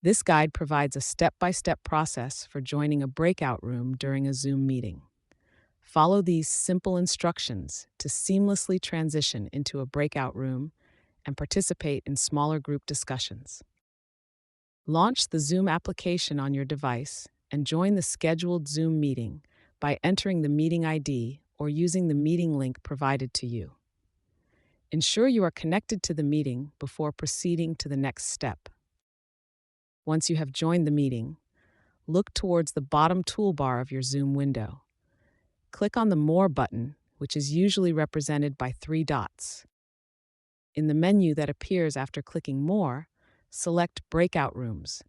This guide provides a step-by-step process for joining a breakout room during a Zoom meeting. Follow these simple instructions to seamlessly transition into a breakout room and participate in smaller group discussions. Launch the Zoom application on your device and join the scheduled Zoom meeting by entering the meeting ID or using the meeting link provided to you. Ensure you are connected to the meeting before proceeding to the next step. Once you have joined the meeting, look towards the bottom toolbar of your Zoom window. Click on the More button, which is usually represented by 3 dots. In the menu that appears after clicking More, select Breakout Rooms.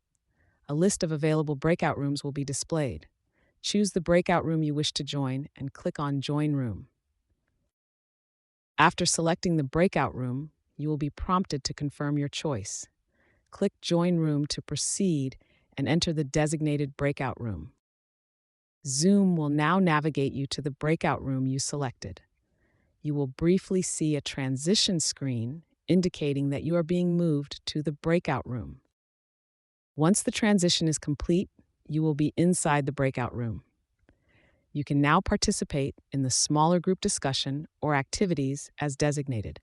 A list of available breakout rooms will be displayed. Choose the breakout room you wish to join and click on Join Room. After selecting the breakout room, you will be prompted to confirm your choice. Click Join Room to proceed and enter the designated breakout room. Zoom will now navigate you to the breakout room you selected. You will briefly see a transition screen indicating that you are being moved to the breakout room. Once the transition is complete, you will be inside the breakout room. You can now participate in the smaller group discussion or activities as designated.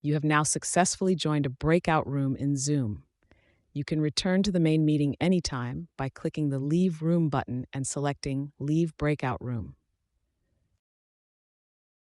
You have now successfully joined a breakout room in Zoom. You can return to the main meeting anytime by clicking the Leave Room button and selecting Leave Breakout Room.